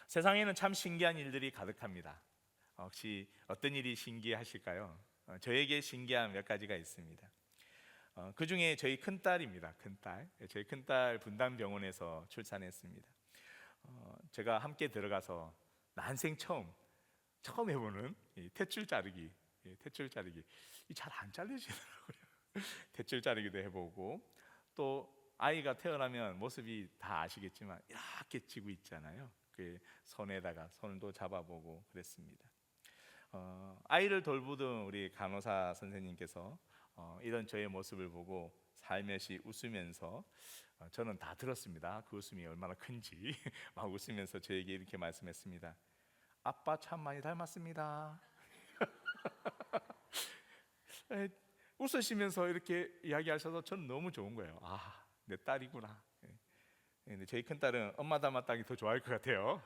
세상에는 참 신기한 일들이 가득합니다. 혹시 어떤 일이 신기하실까요? 저에게 신기한 몇 가지가 있습니다. 그 중에 저희 큰딸입니다. 큰딸. 저희 큰딸 분당병원에서 출산했습니다. 제가 함께 들어가서 난생 처음 해보는 이 탯줄 자르기, 탯줄 자르기 잘 안 잘리시더라고요. 탯줄 자르기도 해보고, 또 아이가 태어나면 모습이 다 아시겠지만 이렇게 쥐고 있잖아요. 그 손에다가 손도 잡아보고 그랬습니다. 아이를 돌보던 우리 간호사 선생님께서 이런 저의 모습을 보고 살며시 웃으면서, 저는 다 들었습니다. 그 웃음이 얼마나 큰지 막 웃으면서 저에게 이렇게 말씀했습니다. 아빠 참 많이 닮았습니다. 웃으시면서 이렇게 이야기하셔서 저는 너무 좋은 거예요. 아, 내 딸이구나. 근데 저희 큰딸은 엄마 닮았다기 더 좋아할 것 같아요.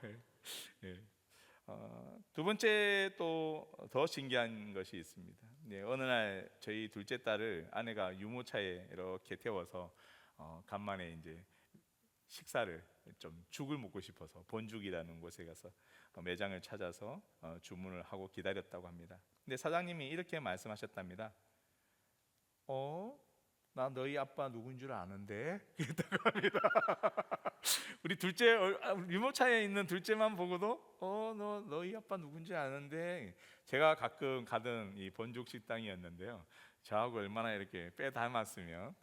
두 번째 또 더 신기한 것이 있습니다. 어느 날 저희 둘째 딸을 아내가 유모차에 이렇게 태워서 간만에 이제 식사를 좀 죽을 먹고 싶어서 본죽이라는 곳에 가서 매장을 찾아서 주문을 하고 기다렸다고 합니다. 근데 사장님이 이렇게 말씀하셨답니다. 나 너희 아빠 누군 줄 아는데? 그랬다고 합니다. 우리 둘째 유모차에 있는 둘째만 보고도 너희 아빠 누군지 아는데, 제가 가끔 가던 이 본죽 식당이었는데요, 저하고 얼마나 이렇게 빼 닮았으면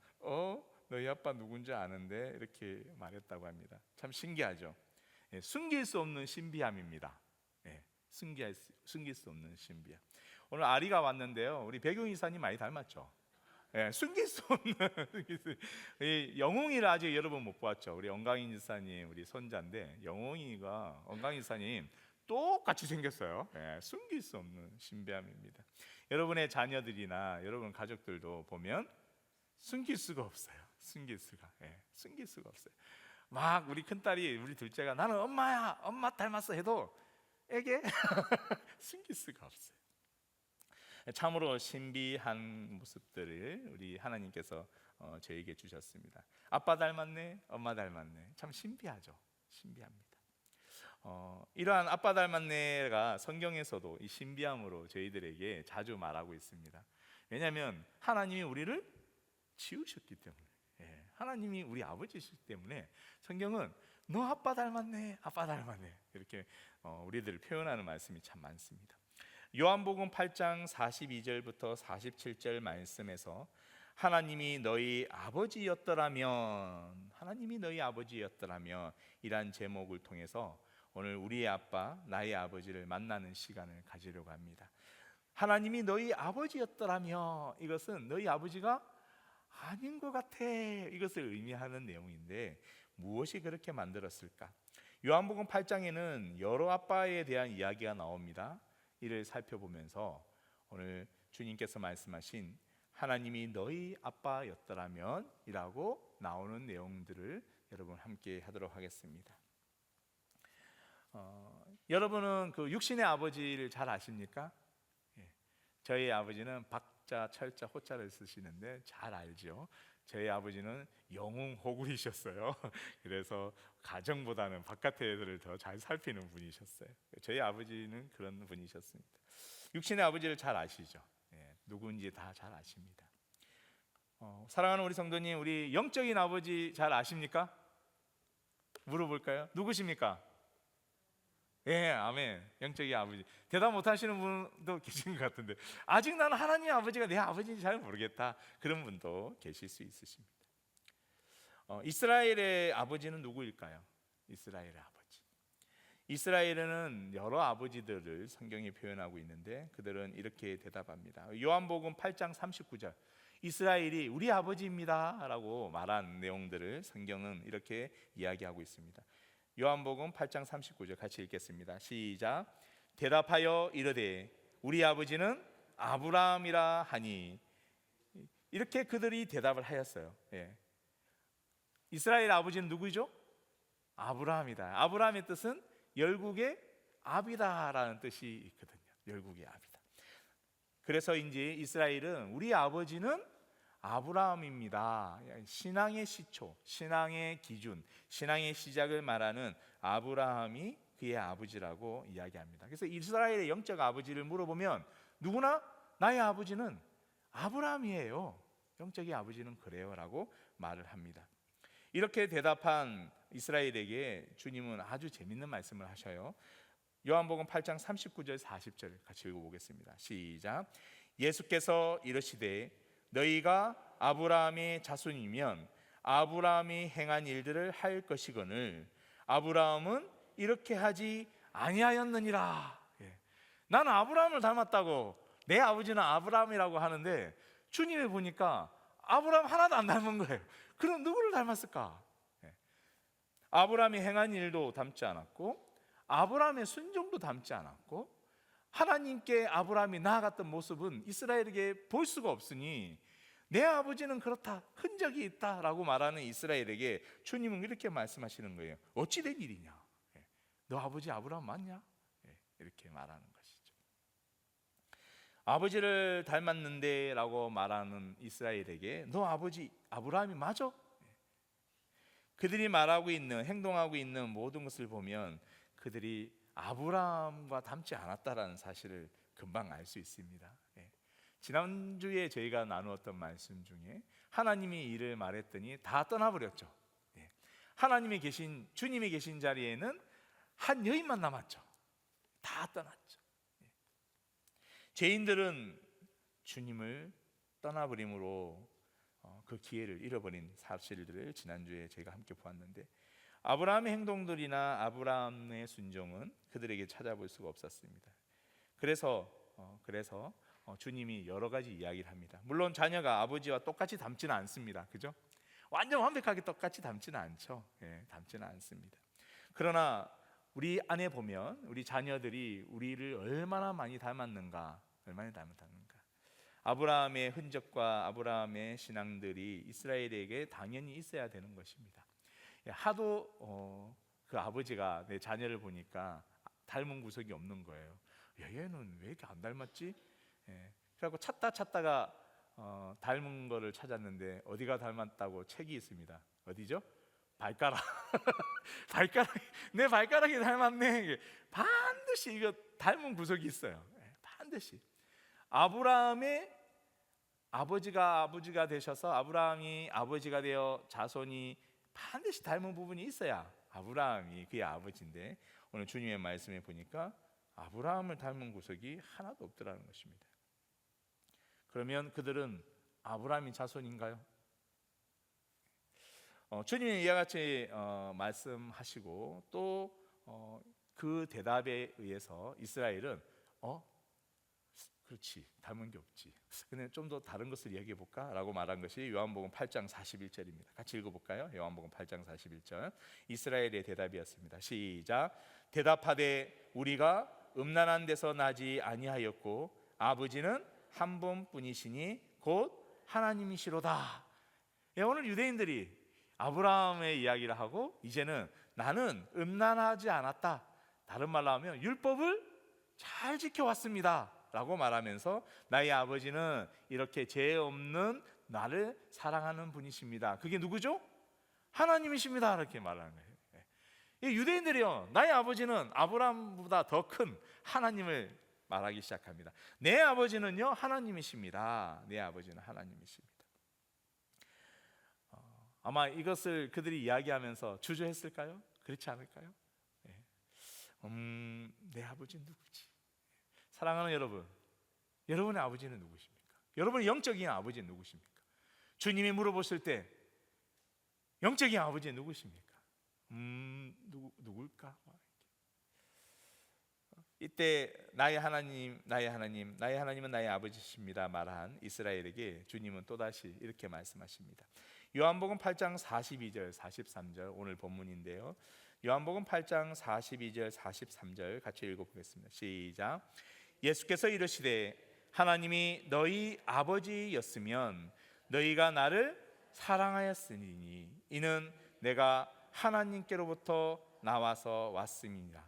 너희 아빠 누군지 아는데 이렇게 말했다고 합니다. 참 신기하죠. 숨길 수 없는 신비함입니다. 숨길 수 없는 신비함. 오늘 아리가 왔는데요, 우리 백용 이사님 많이 닮았죠. 숨길 수 없는 영웅이를 아직 여러분 못 봤죠. 우리 언강인 지사님 우리 손자인데, 영웅이가 언강인 지사님 똑같이 생겼어요. 숨길 수 없는 신비함입니다. 여러분의 자녀들이나 여러분 가족들도 보면 숨길 수가 없어요. 숨길 수가 없어요. 막 우리 큰딸이, 우리 둘째가 나는 엄마야, 엄마 닮았어 해도 에게 숨길 수가 없어요. 참으로 신비한 모습들을 우리 하나님께서 저에게 주셨습니다. 아빠 닮았네, 엄마 닮았네. 참 신비하죠. 신비합니다. 이러한 아빠 닮았네가 성경에서도 이 신비함으로 저희들에게 자주 말하고 있습니다. 왜냐하면 하나님이 우리를 지으셨기 때문에, 하나님이 우리 아버지시기 때문에 성경은 너 아빠 닮았네, 아빠 닮았네 이렇게 우리들을 표현하는 말씀이 참 많습니다. 요한복음 8장 42절부터 47절 말씀에서 하나님이 너희 아버지였더라면, 하나님이 너희 아버지였더라면 이란 제목을 통해서 오늘 우리의 아빠, 나의 아버지를 만나는 시간을 가지려고 합니다. 하나님이 너희 아버지였더라면, 이것은 너희 아버지가 아닌 것 같아, 이것을 의미하는 내용인데, 무엇이 그렇게 만들었을까? 요한복음 8장에는 여러 아빠에 대한 이야기가 나옵니다. 이를 살펴보면서 오늘 주님께서 말씀하신 하나님이 너희 아빠였더라면 이라고 나오는 내용들을 여러분 함께 하도록 하겠습니다. 여러분은 그 육신의 아버지를 잘 아십니까? 저희 아버지는 박자, 철자, 호자를 쓰시는데 잘 알죠. 저희 아버지는 영웅호구이셨어요. 그래서 가정보다는 바깥의 애들을 더 잘 살피는 분이셨어요. 저희 아버지는 그런 분이셨습니다. 육신의 아버지를 잘 아시죠? 누구인지 다 잘 아십니다. 사랑하는 우리 성도님, 우리 영적인 아버지 잘 아십니까? 물어볼까요? 누구십니까? 아멘. 영적인 아버지. 대답 못하시는 분도 계신 것 같은데, 아직 나는 하나님 아버지가 내 아버지인지 잘 모르겠다, 그런 분도 계실 수 있으십니다. 이스라엘의 아버지는 누구일까요? 이스라엘의 아버지. 이스라엘에는 여러 아버지들을 성경이 표현하고 있는데, 그들은 이렇게 대답합니다. 요한복음 8장 39절, 이스라엘이 우리 아버지입니다 라고 말한 내용들을 성경은 이렇게 이야기하고 있습니다. 요한복음 8장 39절 같이 읽겠습니다. 시작. 대답하여 이르되 우리 아버지는 아브라함이라 하니. 이렇게 그들이 대답을 하였어요. 이스라엘 아버지는 누구죠? 아브라함이다. 아브라함의 뜻은 열국의 아비다라는 뜻이 있거든요. 열국의 아비다. 그래서인지 이스라엘은 우리 아버지는 아브라함입니다. 신앙의 시초, 신앙의 기준, 신앙의 시작을 말하는 아브라함이 그의 아버지라고 이야기합니다. 그래서 이스라엘의 영적 아버지를 물어보면 누구나 나의 아버지는 아브라함이에요. 영적인 아버지는 그래요 라고 말을 합니다. 이렇게 대답한 이스라엘에게 주님은 아주 재밌는 말씀을 하셔요. 요한복음 8장 39절 40절 같이 읽어보겠습니다. 시작. 예수께서 이르시되 너희가 아브라함의 자손이면 아브라함이 행한 일들을 할 것이거늘 아브라함은 이렇게 하지 아니하였느니라. 나는 아브라함을 닮았다고 내 아버지는 아브라함이라고 하는데 주님이 보니까 아브라함 하나도 안 닮은 거예요. 그럼 누구를 닮았을까? 아브라함이 행한 일도 닮지 않았고 아브라함의 순종도 닮지 않았고 하나님께 아브라함이 나아갔던 모습은 이스라엘에게 볼 수가 없으니 내 아버지는 그렇다, 흔적이 있다라고 말하는 이스라엘에게 주님은 이렇게 말씀하시는 거예요. 어찌 된 일이냐? 너 아버지 아브라함 맞냐? 이렇게 말하는 것이죠. 아버지를 닮았는데 라고 말하는 이스라엘에게 너 아버지 아브라함이 맞아? 그들이 말하고 있는, 행동하고 있는 모든 것을 보면 그들이 아브라함과 닮지 않았다라는 사실을 금방 알 수 있습니다. 지난주에 저희가 나누었던 말씀 중에 하나님이 이를 말했더니 다 떠나버렸죠. 하나님이 계신, 주님이 계신 자리에는 한 여인만 남았죠. 다 떠났죠. 죄인들은 주님을 떠나버림으로 그 기회를 잃어버린 사실들을 지난주에 제가 함께 보았는데 아브라함의 행동들이나 아브라함의 순종은 그들에게 찾아볼 수가 없었습니다. 그래서 주님이 여러 가지 이야기를 합니다. 물론 자녀가 아버지와 똑같이 닮지는 않습니다. 그죠? 완전 완벽하게 똑같이 닮지는 않죠. 닮지는 않습니다. 그러나 우리 안에 보면 우리 자녀들이 우리를 얼마나 많이 닮았는가, 얼마나 닮았는가. 아브라함의 흔적과 아브라함의 신앙들이 이스라엘에게 당연히 있어야 되는 것입니다. 하도 그 아버지가 내 자녀를 보니까 닮은 구석이 없는 거예요. 얘는 왜 이렇게 안 닮았지? 그래서 찾다가 닮은 거를 찾았는데 어디가 닮았다고 책이 있습니다. 어디죠? 발가락. 내 발가락이 닮았네. 반드시 이거 닮은 구석이 있어요. 반드시. 아브라함의 아버지가 되셔서 아브라함이 아버지가 되어 자손이 반드시 닮은 부분이 있어야 아브라함이 그의 아버지인데 오늘 주님의 말씀에 보니까 아브라함을 닮은 구석이 하나도 없더라는 것입니다. 그러면 그들은 아브라함의 자손인가요? 주님이 이와 같이 말씀하시고 또 그 대답에 의해서 이스라엘은 그렇지, 닮은 게 없지. 근데 좀 더 다른 것을 이야기해 볼까? 라고 말한 것이 요한복음 8장 41절입니다. 같이 읽어볼까요? 요한복음 8장 41절 이스라엘의 대답이었습니다. 시작. 대답하되 우리가 음란한 데서 나지 아니하였고 아버지는 한 분뿐이시니 곧 하나님이시로다. 오늘 유대인들이 아브라함의 이야기를 하고 이제는 나는 음란하지 않았다. 다른 말로 하면 율법을 잘 지켜왔습니다 라고 말하면서 나의 아버지는 이렇게 죄 없는 나를 사랑하는 분이십니다. 그게 누구죠? 하나님이십니다 이렇게 말하는 거예요. 유대인들이요, 나의 아버지는 아브라함보다 더 큰 하나님을 말하기 시작합니다. 내 아버지는요 하나님이십니다. 내 아버지는 하나님이십니다. 아마 이것을 그들이 이야기하면서 주저했을까요? 그렇지 않을까요? 내 아버지는 누구지? 사랑하는 여러분, 여러분의 아버지는 누구십니까? 여러분의 영적인 아버지는 누구십니까? 주님이 물어보실 때 영적인 아버지는 누구십니까? 누굴까? 이때 나의 하나님은 나의 아버지십니다 말한 이스라엘에게 주님은 또다시 이렇게 말씀하십니다. 요한복음 8장 42절 43절 오늘 본문인데요. 요한복음 8장 42절 43절 같이 읽어보겠습니다. 시작. 예수께서 이르시되 하나님이 너희 아버지였으면 너희가 나를 사랑하였으니 이는 내가 하나님께로부터 나와서 왔음이니라.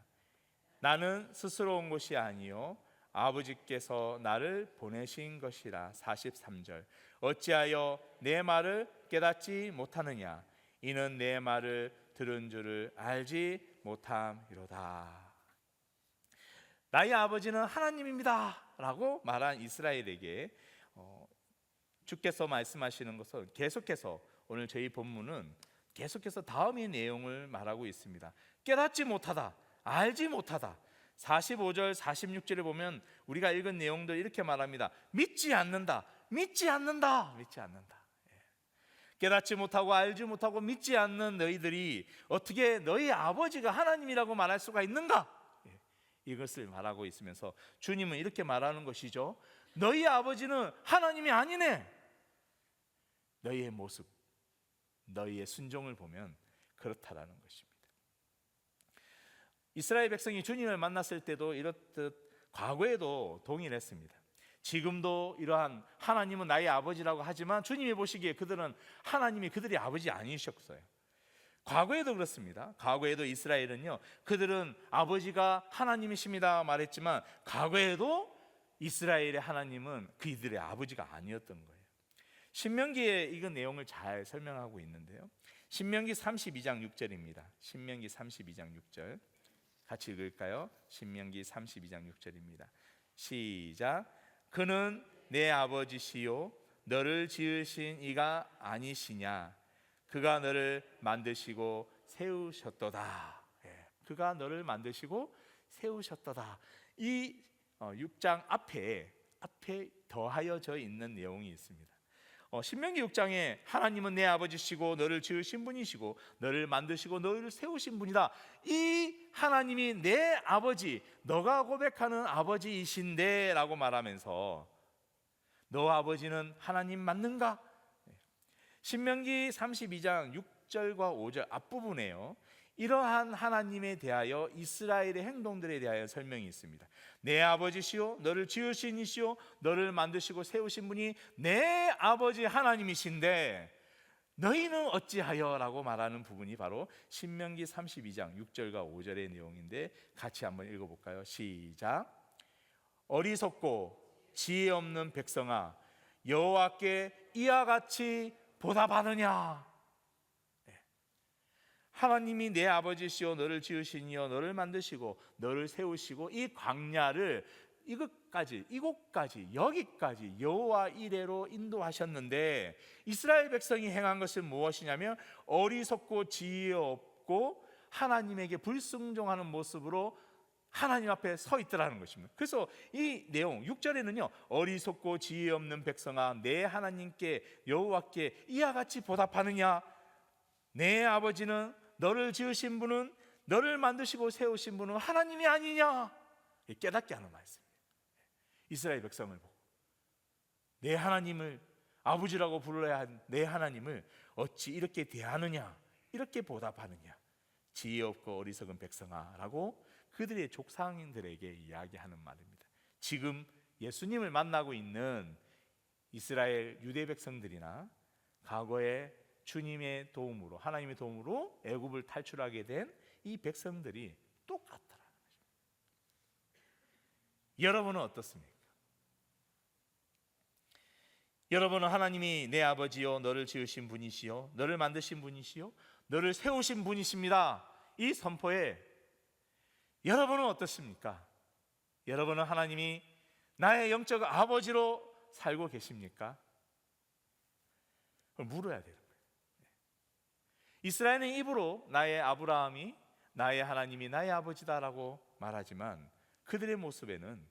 나는 스스로 온 것이 아니요 아버지께서 나를 보내신 것이라. 43절 어찌하여 내 말을 깨닫지 못하느냐? 이는 내 말을 들은 줄을 알지 못함이로다. 나의 아버지는 하나님입니다 라고 말한 이스라엘에게 주께서 말씀하시는 것은 계속해서 오늘 저희 본문은 계속해서 다음의 내용을 말하고 있습니다. 깨닫지 못하다, 알지 못하다. 45절 46절에 보면 우리가 읽은 내용도 이렇게 말합니다. 믿지 않는다, 믿지 않는다, 믿지 않는다. 깨닫지 못하고 알지 못하고 믿지 않는 너희들이 어떻게 너희 아버지가 하나님이라고 말할 수가 있는가? 이것을 말하고 있으면서 주님은 이렇게 말하는 것이죠. 너희 아버지는 하나님이 아니네. 너희의 모습, 너희의 순종을 보면 그렇다라는 것입니다. 이스라엘 백성이 주님을 만났을 때도 이렇듯 과거에도 동일했습니다. 지금도 이러한 하나님은 나의 아버지라고 하지만 주님이 보시기에 그들은 하나님이 그들의 아버지 아니셨어요. 과거에도 그렇습니다. 과거에도 이스라엘은요, 그들은 아버지가 하나님이십니다 말했지만 과거에도 이스라엘의 하나님은 그들의 아버지가 아니었던 거예요. 신명기에 이 내용을 잘 설명하고 있는데요, 신명기 32장 6절입니다. 신명기 32장 6절 같이 읽을까요? 신명기 32장 6절입니다. 시작. 그는 내 아버지시요 너를 지으신 이가 아니시냐? 그가 너를 만드시고 세우셨도다. 그가 너를 만드시고 세우셨도다. 이 6장 앞에 더하여져 있는 내용이 있습니다. 신명기 6장에 하나님은 내 아버지시고 너를 지으신 분이시고 너를 만드시고 너를 세우신 분이다. 이 하나님이 내 아버지, 너가 고백하는 아버지이신데 라고 말하면서 너 아버지는 하나님 맞는가? 신명기 32장 6절과 5절 앞부분에요, 이러한 하나님에 대하여 이스라엘의 행동들에 대하여 설명이 있습니다. 내 아버지시요 너를 지으신 이시요 너를 만드시고 세우신 분이 내 아버지 하나님이신데 너희는 어찌하여 라고 말하는 부분이 바로 신명기 32장 6절과 5절의 내용인데 같이 한번 읽어볼까요? 시작. 어리석고 지혜 없는 백성아, 여호와께 이와 같이 보답하느냐? 하나님이 내 아버지시요 너를 지으시니요 너를 만드시고 너를 세우시고 이 광야를 이곳까지 여기까지 여호와 이레로 인도하셨는데 이스라엘 백성이 행한 것은 무엇이냐면 어리석고 지혜 없고 하나님에게 불순종하는 모습으로 하나님 앞에 서 있더라는 것입니다. 그래서 이 내용 6절에는요, 어리석고 지혜 없는 백성아 내 하나님께 여호와께 이와 같이 보답하느냐? 내 아버지는 너를 지으신 분은 너를 만드시고 세우신 분은 하나님이 아니냐? 깨닫게 하는 말씀이에요. 이스라엘 백성을 보고 내 하나님을 아버지라고 불러야 한 내 하나님을 어찌 이렇게 대하느냐, 이렇게 보답하느냐? 지혜 없고 어리석은 백성아 라고 그들의 족상인들에게 이야기하는 말입니다. 지금 예수님을 만나고 있는 이스라엘 유대 백성들이나 과거에 주님의 도움으로 하나님의 도움으로 애굽을 탈출하게 된 이 백성들이 똑같다라는 것입니다. 여러분은 어떻습니까? 여러분은 하나님이 내 아버지요 너를 지으신 분이시요 너를 만드신 분이시요 너를 세우신 분이십니다. 이 선포에 여러분은 어떻습니까? 여러분은 하나님이 나의 영적 아버지로 살고 계십니까? 물어야 돼요. 이스라엘은 입으로 나의 아브라함이 나의 하나님이 나의 아버지다라고 말하지만 그들의 모습에는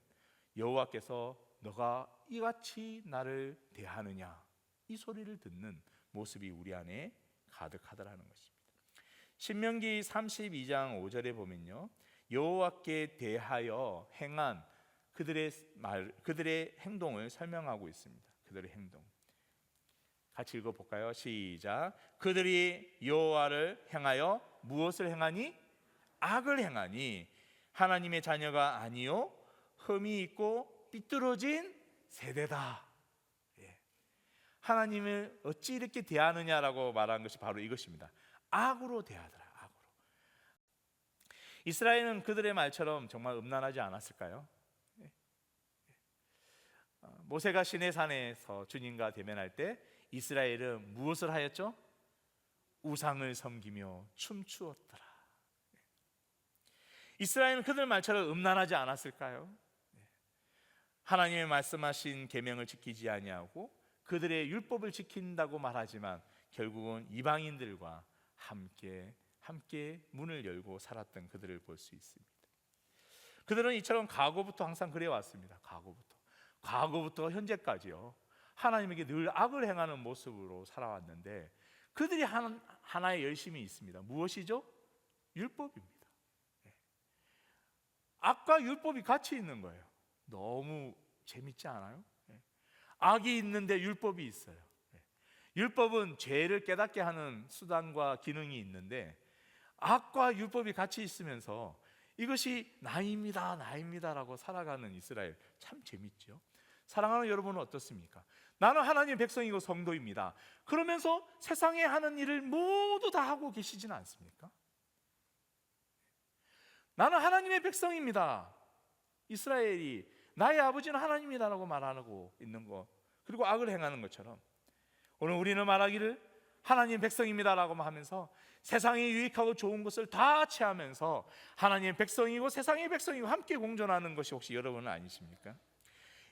여호와께서 너가 이같이 나를 대하느냐 이 소리를 듣는 모습이 우리 안에 가득하다라는 것입니다. 신명기 32장 5절에 보면요, 여호와께 대하여 행한 그들의 행동을 설명하고 있습니다. 그들의 행동 같이 읽어볼까요? 시작. 그들이 여호와를 향하여 무엇을 행하니? 악을 행하니 하나님의 자녀가 아니요 흠이 있고 삐뚤어진 세대다. 하나님을 어찌 이렇게 대하느냐라고 말한 것이 바로 이것입니다. 악으로 대하더라. 악으로. 이스라엘은 그들의 말처럼 정말 음란하지 않았을까요? 모세가 시내산에서 주님과 대면할 때 이스라엘은 무엇을 하였죠? 우상을 섬기며 춤추었더라. 이스라엘은 그들 말처럼 음란하지 않았을까요? 하나님의 말씀하신 계명을 지키지 아니하고 그들의 율법을 지킨다고 말하지만 결국은 이방인들과 함께 문을 열고 살았던 그들을 볼 수 있습니다. 그들은 이처럼 과거부터 항상 그래 왔습니다. 과거부터 현재까지요. 하나님에게 늘 악을 행하는 모습으로 살아왔는데 그들이 하나의 열심이 있습니다. 무엇이죠? 율법입니다. 악과 율법이 같이 있는 거예요. 너무 재밌지 않아요? 악이 있는데 율법이 있어요. 율법은 죄를 깨닫게 하는 수단과 기능이 있는데 악과 율법이 같이 있으면서 이것이 나입니다라고 살아가는 이스라엘, 참 재밌죠? 사랑하는 여러분은 어떻습니까? 나는 하나님의 백성이고 성도입니다. 그러면서 세상에 하는 일을 모두 다 하고 계시지는 않습니까? 나는 하나님의 백성입니다. 이스라엘이 나의 아버지는 하나님이다라고 말하고 있는 것, 그리고 악을 행하는 것처럼 오늘 우리는 말하기를 하나님의 백성입니다라고 하면서 세상에 유익하고 좋은 것을 다 취하면서 하나님의 백성이고 세상의 백성이고 함께 공존하는 것이 혹시 여러분은 아니십니까?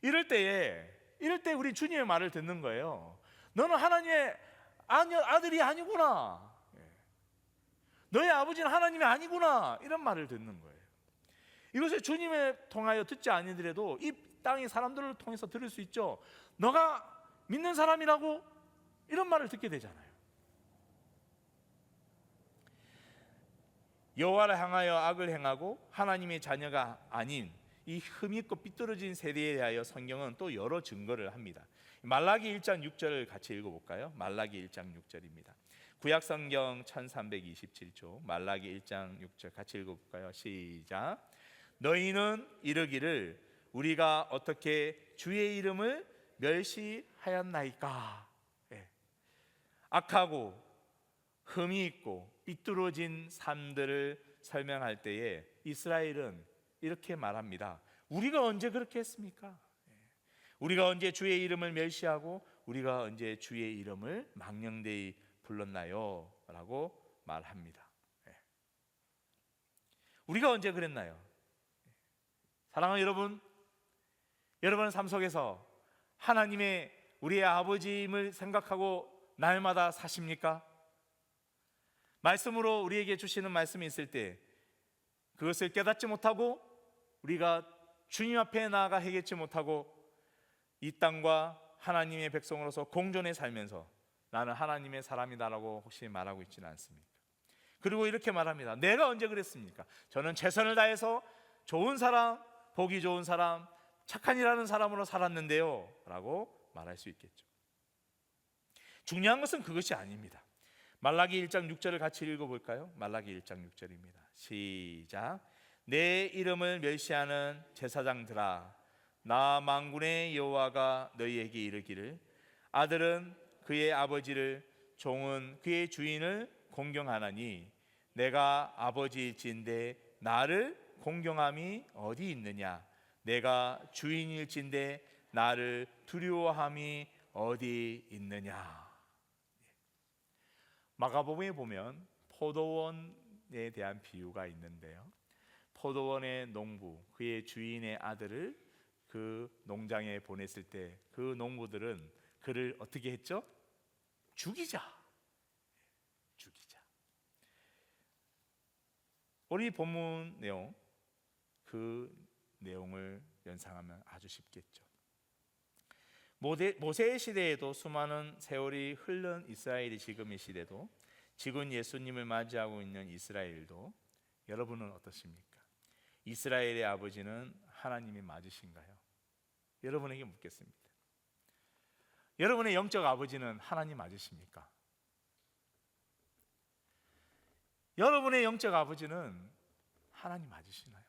이럴 때 우리 주님의 말을 듣는 거예요. 너는 하나님의 아들이 아니구나. 너의 아버지는 하나님이 아니구나. 이런 말을 듣는 거예요. 이것을 주님을 통하여 듣지 아니더라도 이 땅의 사람들을 통해서 들을 수 있죠. 너가 믿는 사람이라고 이런 말을 듣게 되잖아요. 여호와를 향하여 악을 행하고 하나님의 자녀가 아닌 이 흠이 있고 삐뚤어진 세대에 대하여 성경은 또 여러 증거를 합니다. 말라기 1장 6절을 같이 읽어볼까요? 말라기 1장 6절입니다. 구약성경 1327조 말라기 1장 6절 같이 읽어볼까요? 시작. 너희는 이르기를 우리가 어떻게 주의 이름을 멸시하였나이까. 악하고 흠이 있고 삐뚤어진 삶들을 설명할 때에 이스라엘은 이렇게 말합니다. 우리가 언제 그렇게 했습니까? 우리가 언제 주의 이름을 멸시하고 우리가 언제 주의 이름을 망령되이 불렀나요? 라고 말합니다. 우리가 언제 그랬나요? 사랑하는 여러분, 여러분의 삶 속에서 하나님의 우리의 아버지임을 생각하고 날마다 사십니까? 말씀으로 우리에게 주시는 말씀이 있을 때 그것을 깨닫지 못하고 우리가 주님 앞에 나아가 회개치 못하고 이 땅과 하나님의 백성으로서 공존해 살면서 나는 하나님의 사람이다라고 혹시 말하고 있지는 않습니까? 그리고 이렇게 말합니다. 내가 언제 그랬습니까? 저는 최선을 다해서 좋은 사람, 보기 좋은 사람, 착한 일하는 사람으로 살았는데요 라고 말할 수 있겠죠. 중요한 것은 그것이 아닙니다. 말라기 1장 6절을 같이 읽어볼까요? 말라기 1장 6절입니다. 시작. 내 이름을 멸시하는 제사장들아, 나 만군의 여호와가 너희에게 이르기를 아들은 그의 아버지를, 종은 그의 주인을 공경하나니 내가 아버지일진데 나를 공경함이 어디 있느냐? 내가 주인일진데 나를 두려워함이 어디 있느냐? 마가복음에 보면 포도원에 대한 비유가 있는데요. 포도원의 농부, 그의 주인의 아들을 그 농장에 보냈을 때 그 농부들은 그를 어떻게 했죠? 죽이자. 우리 본문 내용, 그 내용을 연상하면 아주 쉽겠죠. 모세의 시대에도 수많은 세월이 흐른 이스라엘이 지금의 시대도, 지금 예수님을 맞이하고 있는 이스라엘도, 여러분은 어떠십니까? 이스라엘의 아버지는 하나님이 맞으신가요? 여러분에게 묻겠습니다. 여러분의 영적 아버지는 하나님 맞으십니까? 여러분의 영적 아버지는 하나님 맞으시나요?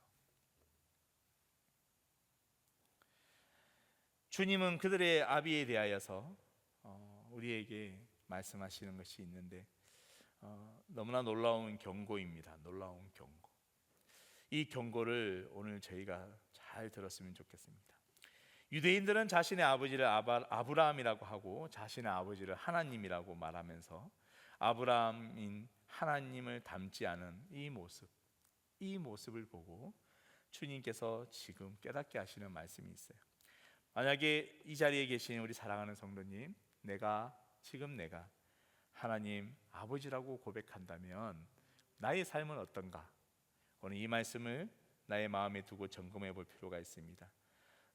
주님은 그들의 아비에 대하여서 우리에게 말씀하시는 것이 있는데 너무나 놀라운 경고입니다. 놀라운 경고. 이 경고를 오늘 저희가 잘 들었으면 좋겠습니다. 유대인들은 자신의 아버지를 아브라함이라고 하고 자신의 아버지를 하나님이라고 말하면서 아브라함인 하나님을 닮지 않은 이 모습을 보고 주님께서 지금 깨닫게 하시는 말씀이 있어요. 만약에 이 자리에 계신 우리 사랑하는 성도님, 내가 하나님 아버지라고 고백한다면 나의 삶은 어떤가? 오늘 이 말씀을 나의 마음에 두고 점검해 볼 필요가 있습니다.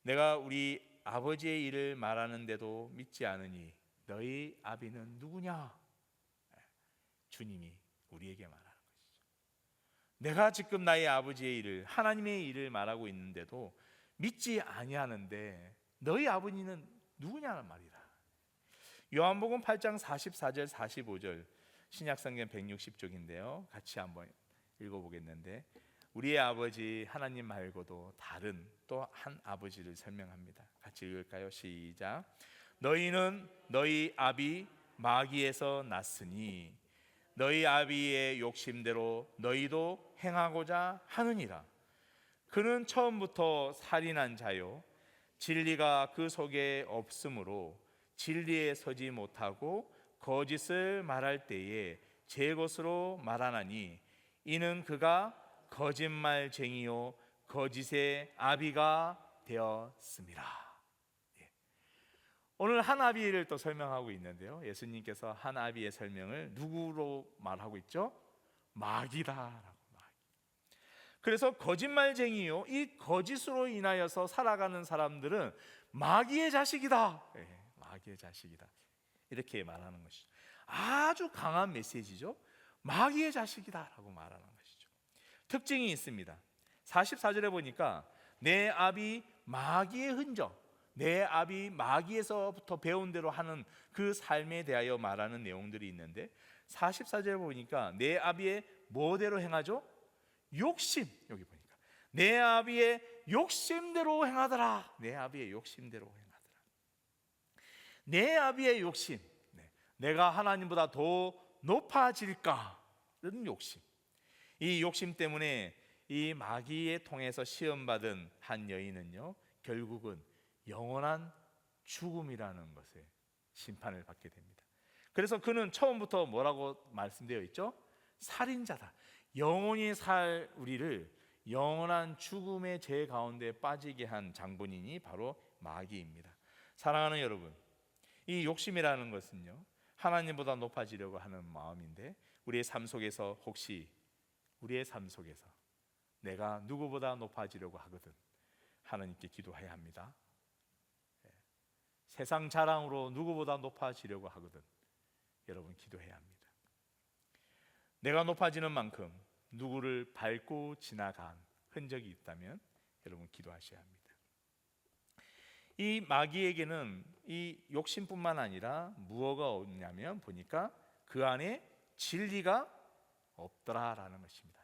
내가 우리 아버지의 일을 말하는데도 믿지 않으니 너희 아비는 누구냐? 주님이 우리에게 말하는 것이죠. 내가 지금 나의 아버지의 일을, 하나님의 일을 말하고 있는데도 믿지 아니하는데 너희 아버지는 누구냐는 말이다. 요한복음 8장 44절 45절 신약성경 160쪽인데요. 같이 한번 읽어보겠는데, 우리의 아버지 하나님 말고도 다른 또 한 아버지를 설명합니다. 같이 읽을까요? 시작. 너희는 너희 아비 마귀에서 났으니 너희 아비의 욕심대로 너희도 행하고자 하느니라. 그는 처음부터 살인한 자요, 진리가 그 속에 없으므로 진리에 서지 못하고 거짓을 말할 때에 제 것으로 말하나니 이는 그가 거짓말쟁이요 거짓의 아비가 되었습니다. 오늘 한 아비를 또 설명하고 있는데요, 예수님께서 한 아비의 설명을 누구로 말하고 있죠? 마귀다라고. 그래서 거짓말쟁이요, 이 거짓으로 인하여서 살아가는 사람들은 마귀의 자식이다. 마귀의 자식이다, 이렇게 말하는 것이죠. 아주 강한 메시지죠. 마귀의 자식이다라고 말하는 것이죠. 특징이 있습니다. 44절에 보니까 내 아비 마귀의 흔적, 내 아비 마귀에서부터 배운 대로 하는 그 삶에 대하여 말하는 내용들이 있는데, 44절에 보니까 내 아비의 뭐대로 행하죠? 욕심. 여기 보니까 내 아비의 욕심대로 행하더라. 내 아비의 욕심대로 행하더라. 내 아비의 욕심, 내가 하나님보다 더 높아질까? 이런 욕심. 이 욕심 때문에 이 마귀에 통해서 시험받은 한 여인은요, 결국은 영원한 죽음이라는 것에 심판을 받게 됩니다. 그래서 그는 처음부터 뭐라고 말씀되어 있죠? 살인자다. 영원히 살 우리를 영원한 죽음의 죄 가운데 빠지게 한 장본인이 바로 마귀입니다. 사랑하는 여러분, 이 욕심이라는 것은요, 하나님보다 높아지려고 하는 마음인데, 우리의 삶 속에서 혹시 우리의 삶 속에서 내가 누구보다 높아지려고 하거든 하나님께 기도해야 합니다. 세상 자랑으로 누구보다 높아지려고 하거든 여러분 기도해야 합니다. 내가 높아지는 만큼 누구를 밟고 지나간 흔적이 있다면 여러분 기도하셔야 합니다. 이 마귀에게는 이 욕심뿐만 아니라 무엇가 없냐면 보니까 그 안에 진리가 없더라라는 것입니다.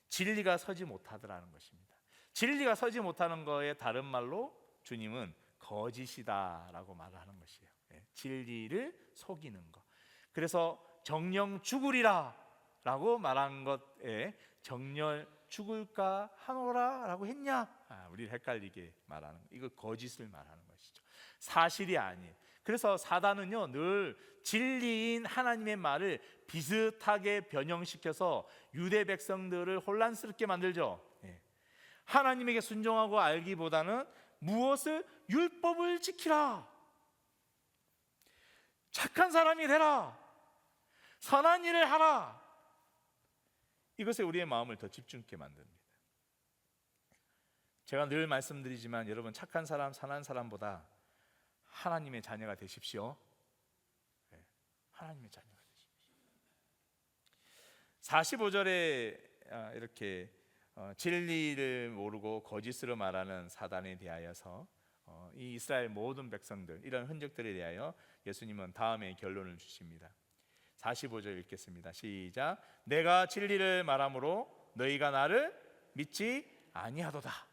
진리가 서지 못하더라는 것입니다. 진리가 서지 못하는 거에 다른 말로 주님은 거짓이다라고 말하는 것이에요. 진리를 속이는 것. 그래서 정령 죽으리라 라고 말한 것에 정령 죽을까 하노라 라고 했냐? 우리를 헷갈리게 말하는 거. 이거 거짓을 말하는 것이죠. 사실이 아니에요. 그래서 사단은요, 늘 진리인 하나님의 말을 비슷하게 변형시켜서 유대 백성들을 혼란스럽게 만들죠. 하나님에게 순종하고 알기보다는 무엇을? 율법을 지키라, 착한 사람이 되라, 선한 일을 하라. 이것에 우리의 마음을 더 집중있게 만듭니다. 제가 늘 말씀드리지만 여러분, 착한 사람, 선한 사람보다 하나님의 자녀가 되십시오. 하나님의 자녀가 되십시오. 45절에 이렇게 진리를 모르고 거짓으로 말하는 사단에 대하여서 이 이스라엘 모든 백성들, 이런 흔적들에 대하여 예수님은 다음에 결론을 주십니다. 45절 읽겠습니다. 시작. 내가 진리를 말하므로 너희가 나를 믿지 아니하도다.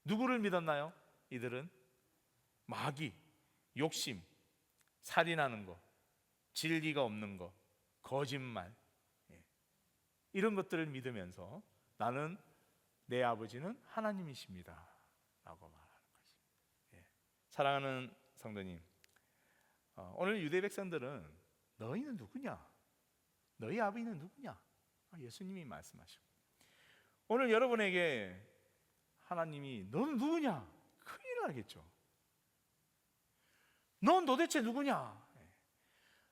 누구를 믿었나요? 이들은 마귀, 욕심, 살인하는 것, 진리가 없는 것, 거짓말, 이런 것들을 믿으면서 나는, 내 아버지는 하나님이십니다 라고 말하는 것입니다. 사랑하는 성도님, 오늘 유대 백성들은 너희는 누구냐? 너희 아버지는 누구냐? 예수님이 말씀하시고, 오늘 여러분에게 하나님이 너는 누구냐? 큰일 나겠죠. 넌 도대체 누구냐?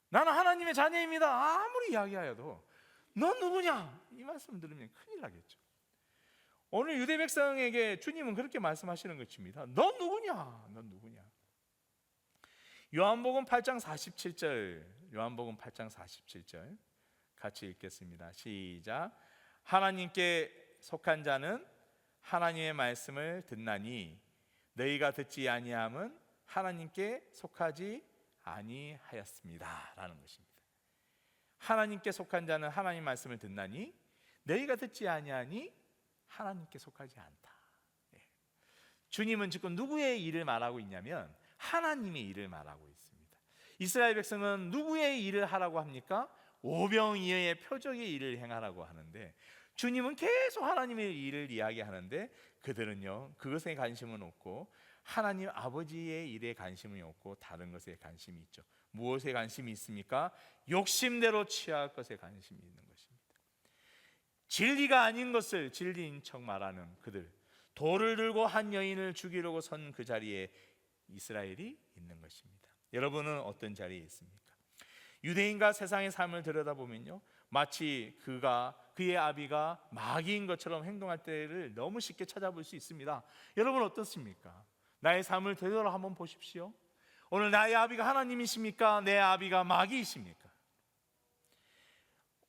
나는 하나님의 자녀입니다. 아무리 이야기하여도 넌 누구냐? 이 말씀을 들으면 큰일 나겠죠. 오늘 유대 백성에게 주님은 그렇게 말씀하시는 것입니다. 넌 누구냐? 넌 누구냐? 요한복음 8장 47절, 요한복음 8장 47절 같이 읽겠습니다. 시작. 하나님께 속한 자는 하나님의 말씀을 듣나니 너희가 듣지 아니함은 하나님께 속하지 아니하였습니다 라는 것입니다. 하나님께 속한 자는 하나님 말씀을 듣나니 너희가 듣지 아니하니 하나님께 속하지 않다. 주님은 지금 누구의 일을 말하고 있냐면 하나님의 일을 말하고 있습니다. 이스라엘 백성은 누구의 일을 하라고 합니까? 오병이어의 표적의 일을 행하라고 하는데, 주님은 계속 하나님의 일을 이야기하는데 그들은요 그것에 관심은 없고 하나님 아버지의 일에 관심이 없고 다른 것에 관심이 있죠. 무엇에 관심이 있습니까? 욕심대로 취할 것에 관심이 있는 것입니다. 진리가 아닌 것을 진리인 척 말하는 그들, 돌을 들고 한 여인을 죽이려고 선 그 자리에 이스라엘이 있는 것입니다. 여러분은 어떤 자리에 있습니까? 유대인과 세상의 삶을 들여다보면요 마치 그의 아비가 마귀인 것처럼 행동할 때를 너무 쉽게 찾아볼 수 있습니다. 여러분 어떻습니까? 나의 삶을 되돌아 한번 보십시오. 오늘 나의 아비가 하나님이십니까? 내 아비가 마귀이십니까?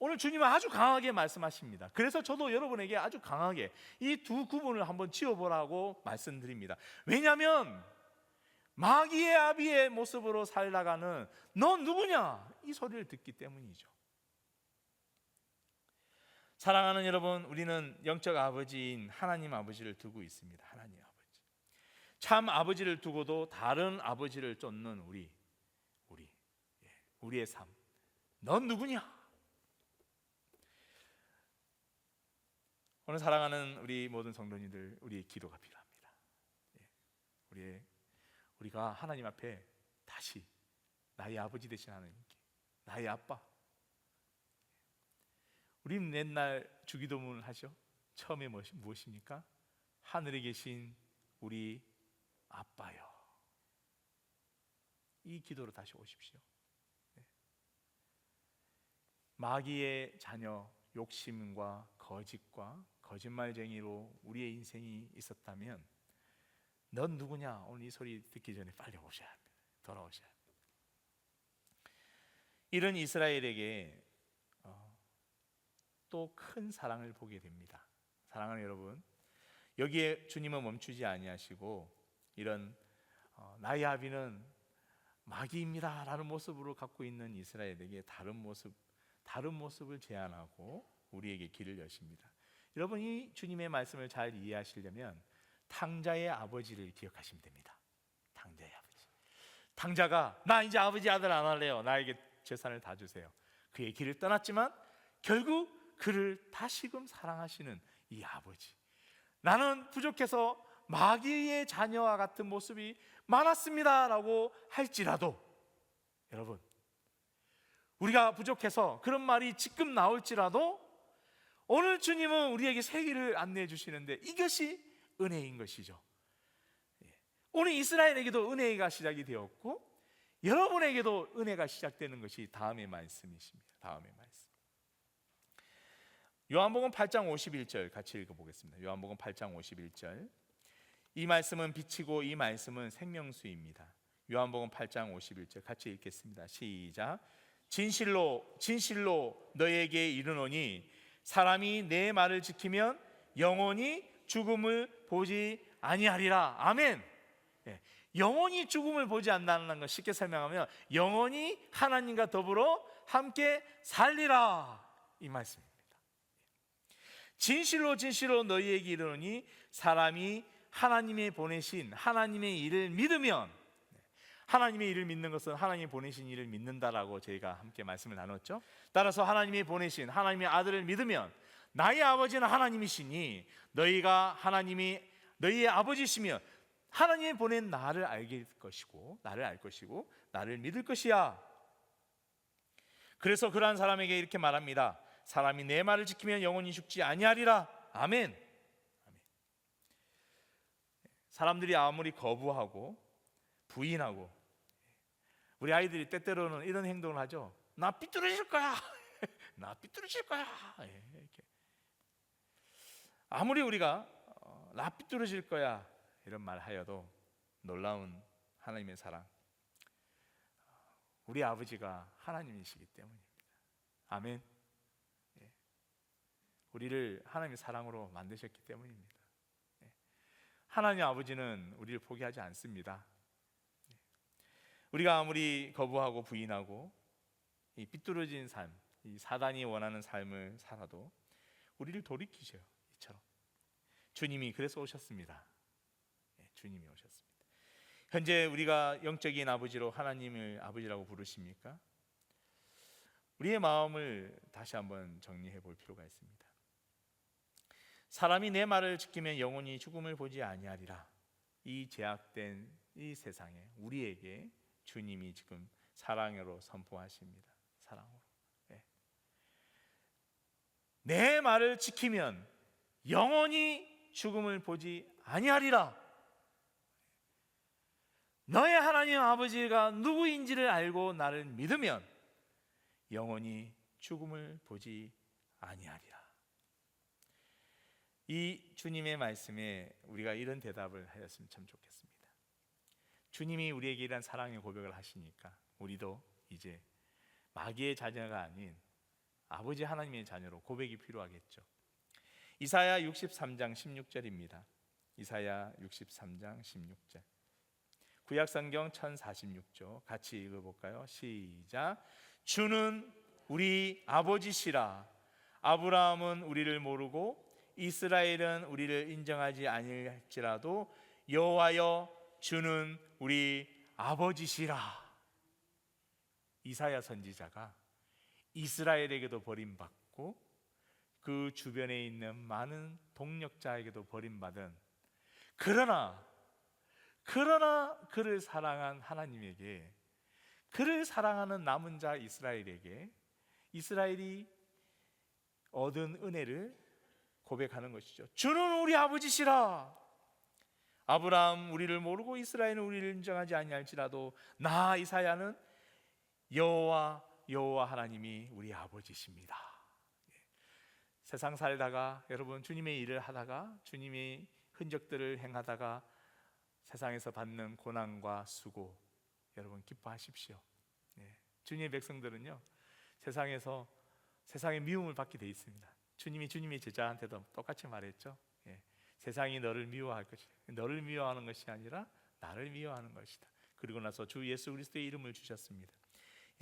오늘 주님은 아주 강하게 말씀하십니다. 그래서 저도 여러분에게 아주 강하게 이 두 구분을 한번 지어보라고 말씀드립니다. 왜냐하면 마귀의 아비의 모습으로 살다가는 넌 누구냐? 이 소리를 듣기 때문이죠. 사랑하는 여러분, 우리는 영적 아버지인 하나님 아버지를 두고 있습니다. 하나님 아버지, 참 아버지를 두고도 다른 아버지를 쫓는 우리의 삶, 넌 누구냐? 오늘 사랑하는 우리 모든 성도님들, 우리의 기도가 필요합니다. 우리가 하나님 앞에 다시 나의 아버지 되신 하나님께, 나의 아빠. 우리는 맨날 주기도문을 하죠. 처음에 무엇입니까? 하늘에 계신 우리 아빠요. 이 기도로 다시 오십시오. 마귀의 자녀, 욕심과 거짓과 거짓말쟁이로 우리의 인생이 있었다면 넌 누구냐? 오늘 이 소리 듣기 전에 빨리 오셔야 합니다. 돌아오셔야 합니다. 이런 이스라엘에게 또 큰 사랑을 보게 됩니다. 사랑하는 여러분, 여기에 주님은 멈추지 아니하시고 이런 나의 아비는 마귀입니다 라는 모습으로 갖고 있는 이스라엘에게 다른 모습을 제안하고 우리에게 길을 여십니다. 여러분, 이 주님의 말씀을 잘 이해하시려면 탕자의 아버지를 기억하시면 됩니다. 탕자의 아버지. 탕자가 나 이제 아버지 아들 안 할래요, 나에게 재산을 다 주세요. 그의 길을 떠났지만 결국 그를 다시금 사랑하시는 이 아버지. 나는 부족해서 마귀의 자녀와 같은 모습이 많았습니다 라고 할지라도, 여러분, 우리가 부족해서 그런 말이 지금 나올지라도 오늘 주님은 우리에게 새 길을 안내해 주시는데 이것이 은혜인 것이죠. 오늘 이스라엘에게도 은혜가 시작이 되었고 여러분에게도 은혜가 시작되는 것이 다음의 말씀이십니다. 다음의 말씀. 요한복음 8장 51절 같이 읽어보겠습니다. 요한복음 8장 51절. 이 말씀은 빛이고 이 말씀은 생명수입니다. 요한복음 8장 51절 같이 읽겠습니다. 시작. 진실로 진실로 너에게 이르노니 사람이 내 말을 지키면 영원히 죽음을 보지 아니하리라. 아멘. 영원히 죽음을 보지 않는다는 것 쉽게 설명하면 영원히 하나님과 더불어 함께 살리라, 이 말씀입니다. 진실로 진실로 너희에게 이르노니 사람이 하나님의 보내신 하나님의 일을 믿으면, 하나님의 일을 믿는 것은 하나님이 보내신 일을 믿는다라고 저희가 함께 말씀을 나눴죠. 따라서 하나님이 보내신 하나님의 아들을 믿으면 나의 아버지는 하나님이시니 너희가 하나님이 너희의 아버지시며 하나님이 보낸 나를 알게 될 것이고, 나를 알 것이고, 나를 믿을 것이야. 그래서 그러한 사람에게 이렇게 말합니다. 사람이 내 말을 지키면 영원히 죽지 아니하리라. 아멘. 아멘. 사람들이 아무리 거부하고 부인하고, 우리 아이들이 때때로는 이런 행동을 하죠. 나 삐뚤어질 거야. 나 삐뚤어질 거야. 이렇게. 아무리 우리가 나 삐뚤어질 거야 이런 말 하여도 놀라운 하나님의 사랑, 우리 아버지가 하나님이시기 때문입니다. 아멘. 우리를 하나님의 사랑으로 만드셨기 때문입니다. 하나님 아버지는 우리를 포기하지 않습니다. 우리가 아무리 거부하고 부인하고 이 삐뚤어진 삶, 이 사단이 원하는 삶을 살아도 우리를 돌이키셔요. 이처럼 주님이 그래서 오셨습니다. 주님이 오셨습니다. 현재 우리가 영적인 아버지로 하나님을 아버지라고 부르십니까? 우리의 마음을 다시 한번 정리해 볼 필요가 있습니다. 사람이 내 말을 지키면 영원히 죽음을 보지 아니하리라. 이 제약된 이 세상에 우리에게 주님이 지금 사랑으로 선포하십니다. 사랑으로. 내 말을 지키면 영원히 죽음을 보지 아니하리라. 너의 하나님 아버지가 누구인지를 알고 나를 믿으면 영원히 죽음을 보지 아니하리라. 이 주님의 말씀에 우리가 이런 대답을 하였으면 참 좋겠습니다. 주님이 우리에게 이런 사랑의 고백을 하시니까 우리도 이제 마귀의 자녀가 아닌 아버지 하나님의 자녀로 고백이 필요하겠죠. 이사야 63장 16절입니다. 이사야 63장 16절. 구약성경 1046조 같이 읽어볼까요? 시작. 주는 우리 아버지시라. 아브라함은 우리를 모르고 이스라엘은 우리를 인정하지 아니할지라도 여호와여 주는 우리 아버지시라. 이사야 선지자가 이스라엘에게도 버림받고 그 주변에 있는 많은 동력자에게도 버림받은, 그러나 그를 사랑한 하나님에게, 그를 사랑하는 남은 자 이스라엘에게 이스라엘이 얻은 은혜를 고백하는 것이죠. 주는 우리 아버지시라. 아브라함 우리를 모르고 이스라엘은 우리를 인정하지 아니할지라도 나 이사야는 여호와 하나님이 우리 아버지십니다. 세상 살다가 여러분 주님의 일을 하다가 주님의 흔적들을 행하다가 세상에서 받는 고난과 수고 여러분 기뻐하십시오. 주님의 백성들은요 세상에서 세상의 미움을 받게 돼 있습니다. 주님이 주님의 제자한테도 똑같이 말했죠. 세상이 너를 미워할 것이다. 너를 미워하는 것이 아니라 나를 미워하는 것이다. 그리고 나서 주 예수 그리스도의 이름을 주셨습니다.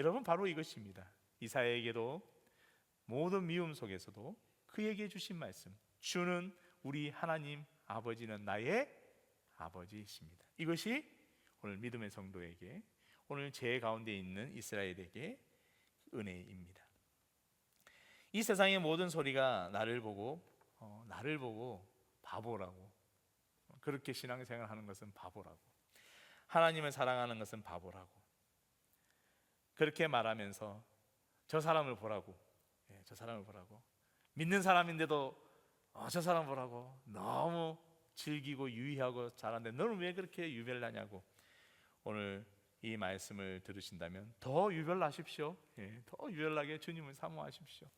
여러분 바로 이것입니다. 이사야에게도 모든 미움 속에서도 그에게 주신 말씀, 주는 우리 하나님 아버지는 나의 아버지이십니다. 이것이 오늘 믿음의 성도에게, 오늘 제 가운데 있는 이스라엘에게 은혜입니다. 이 세상의 모든 소리가 나를 보고 바보라고, 그렇게 신앙생활 하는 것은 바보라고, 하나님을 사랑하는 것은 바보라고, 그렇게 말하면서 저 사람을 보라고, 저 사람을 보라고, 믿는 사람인데도 저 사람 보라고, 너무 즐기고 유의하고 잘하는데 너는 왜 그렇게 유별나냐고, 오늘 이 말씀을 들으신다면 더 유별나십시오. 더 유별나게 주님을 사모하십시오.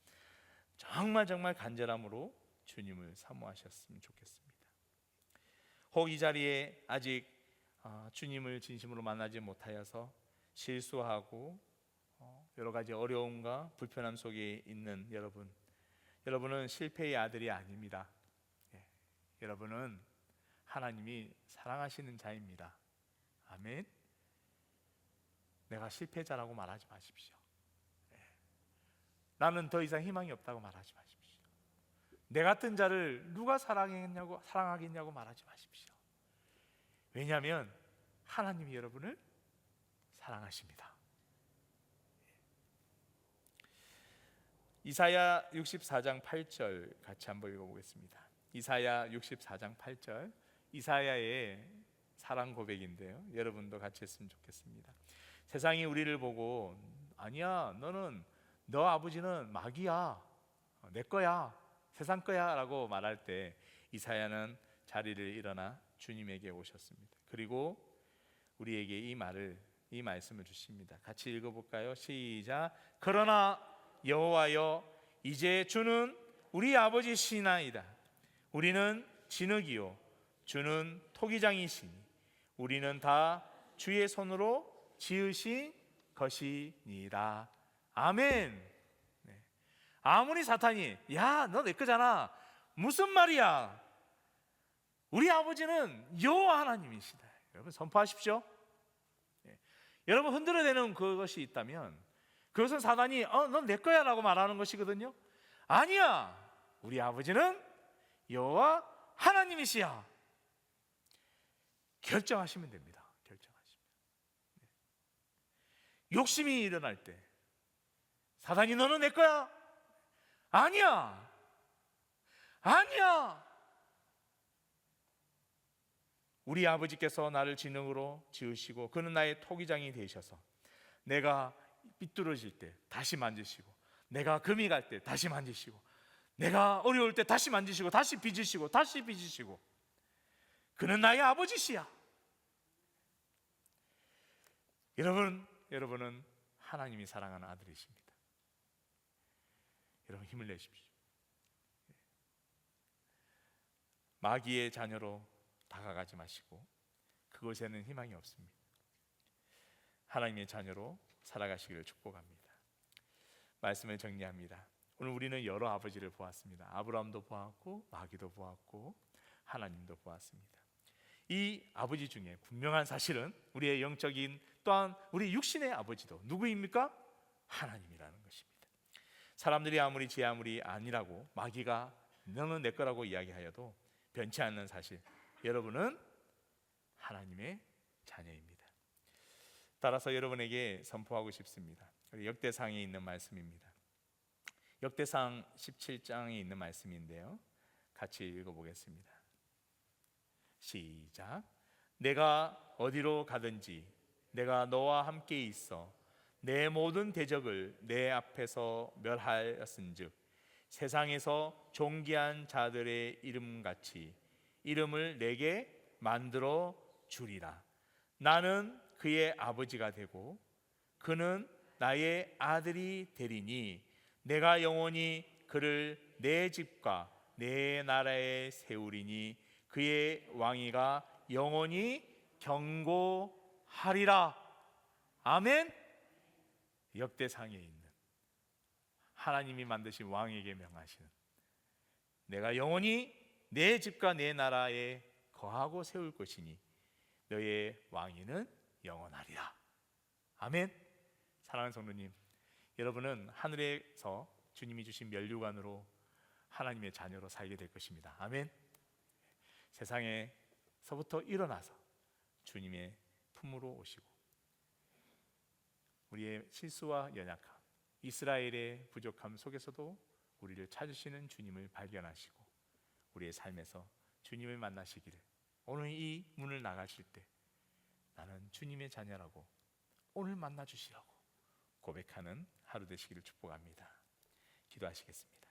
정말 간절함으로 주님을 사모하셨으면 좋겠습니다. 혹 이 자리에 아직 주님을 진심으로 만나지 못하여서 실수하고 여러 가지 어려움과 불편함 속에 있는 여러분은 실패의 아들이 아닙니다. 여러분은 하나님이 사랑하시는 자입니다. 아멘. 내가 실패자라고 말하지 마십시오. 나는 더 이상 희망이 없다고 말하지 마십시오. 내 같은 자를 누가 사랑하겠냐고 말하지 마십시오. 왜냐하면 하나님이 여러분을 사랑하십니다. 이사야 64장 8절 같이 한번 읽어보겠습니다. 이사야 64장 8절. 이사야의 사랑 고백인데요. 여러분도 같이 했으면 좋겠습니다. 세상이 우리를 보고 아니야, 너 아버지는 마귀야, 내 거야, 세상 거야 라고 말할 때 이사야는 자리를 일어나 주님에게 오셨습니다. 그리고 우리에게 이 말씀을 주십니다. 같이 읽어볼까요? 시작. 그러나 여호와여, 이제 주는 우리 아버지시나이다. 우리는 진흙이요 주는 토기장이시니 우리는 다 주의 손으로 지으신 것이니라. 아멘. 네. 아무리 사탄이 야, 너 내 거잖아, 무슨 말이야, 우리 아버지는 여호와 하나님이시다. 여러분 선포하십시오. 네. 여러분 흔들어대는 그것이 있다면 그것은 사단이 넌 내 거야 라고 말하는 것이거든요. 아니야, 우리 아버지는 여호와 하나님이시야. 결정하시면 됩니다. 결정하시면. 네. 욕심이 일어날 때 사단이 너는 내 거야, 아니야, 아니야, 우리 아버지께서 나를 진흙으로 지으시고 그는 나의 토기장이 되셔서 내가 삐뚤어질 때 다시 만지시고, 내가 금이 갈 때 다시 만지시고, 내가 어려울 때 다시 만지시고, 다시 빚으시고, 다시 빚으시고, 그는 나의 아버지시야. 여러분은 하나님이 사랑하는 아들이십니다. 여러분 힘을 내십시오. 마귀의 자녀로 다가가지 마시고 그곳에는 희망이 없습니다. 하나님의 자녀로 살아가시기를 축복합니다. 말씀을 정리합니다. 오늘 우리는 여러 아버지를 보았습니다. 아브라함도 보았고 마귀도 보았고 하나님도 보았습니다. 이 아버지 중에 분명한 사실은 우리의 영적인 또한 우리 육신의 아버지도 누구입니까? 하나님이라는 것입니다. 사람들이 아무리 제 아무리 아니라고 마귀가 너는 내 거라고 이야기하여도 변치 않는 사실, 여러분은 하나님의 자녀입니다. 따라서 여러분에게 선포하고 싶습니다. 역대상에 있는 말씀입니다. 역대상 17장에 있는 말씀인데요, 같이 읽어보겠습니다. 시작. 내가 어디로 가든지 내가 너와 함께 있어 내 모든 대적을 내 앞에서 멸하였은즉 세상에서 존귀한 자들의 이름같이 이름을 내게 만들어 주리라. 나는 그의 아버지가 되고 그는 나의 아들이 되리니 내가 영원히 그를 내 집과 내 나라에 세우리니 그의 왕위가 영원히 경고하리라. 아멘. 역대상에 있는 하나님이 만드신 왕에게 명하시는 내가 영원히 내 집과 내 나라에 거하고 세울 것이니 너의 왕위는 영원하리라. 아멘. 사랑하는 성도님, 여러분은 하늘에서 주님이 주신 면류관으로 하나님의 자녀로 살게 될 것입니다. 아멘. 세상에서부터 일어나서 주님의 품으로 오시고 우리의 실수와 연약함, 이스라엘의 부족함 속에서도 우리를 찾으시는 주님을 발견하시고 우리의 삶에서 주님을 만나시기를, 오늘 이 문을 나가실 때 나는 주님의 자녀라고 오늘 만나주시라고 고백하는 하루 되시기를 축복합니다. 기도하시겠습니다.